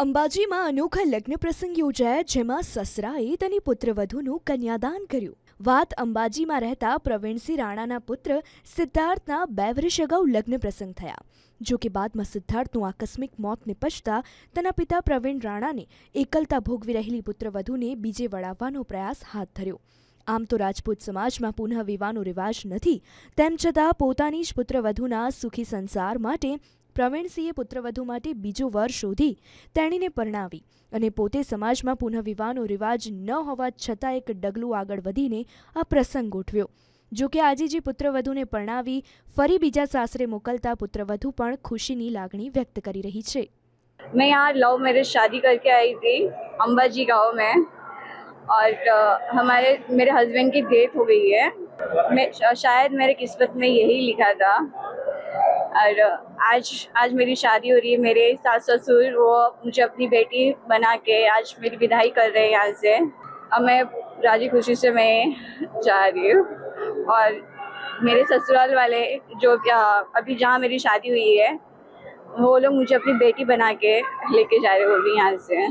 અંબાજીમાં અનોખા લગ્ન પ્રસંગ યોજાયા જેમાં સસરાએ તેની પુત્રવધૂનું કન્યાદાન કર્યું. વાત અંબાજીમાં રહેતા પ્રવીણસિંહ રાણાના પુત્ર સિદ્ધાર્થના 2 વર્ષ અગાઉ લગ્ન પ્રસંગ થયા. જો કે બાદમાં સિદ્ધાર્થનું આકસ્મિક મોત નિપજતા તેના પિતા પ્રવીણ રાણાને એકલતા ભોગવી રહેલી પુત્રવધૂને બીજે વળાવવાનો પ્રયાસ હાથ ધર્યો. આમ તો રાજપૂત સમાજમાં પુનઃ વિવાહનો રિવાજ નથી, તેમ છતાં પોતાની જ પુત્રવધૂના સુખી સંસાર માટે પ્રવીણસિંહે પુત્રવધૂ માટે બીજો વર શોધી તેણીને પરણાવી અને પોતે સમાજમાં પુનઃ વિવાહનો રિવાજ ન હોવા છતાં એક ડગલું આગળ વધીને આ પ્રસંગ ગોઠવ્યો. જો કે આજે જે પુત્રવધૂને પરણાવી ફરી બીજા સાસરે મોકલતા પુત્રવધૂ પણ ખુશીની લાગણી व्यक्त કરી રહી છે. मैं यहाँ लव मैरिज शादी करके आई थी अंबाजी गांव में और मेरे हस्बैंड की डेथ हो गई है. शायद मेरे किस्मत में यही लिखा था और आज मेरी शादी हो रही है. मेरे सास ससुर वो मुझे अपनी बेटी बना के आज मेरी विदाई कर रहे हैं यहाँ से. अब मैं राजी खुशी से मैं जा रही हूँ और मेरे ससुराल वाले जो अभी जहाँ मेरी शादी हुई है वो लोग मुझे अपनी बेटी बना के लेके जा रहे हैं वो भी यहाँ से.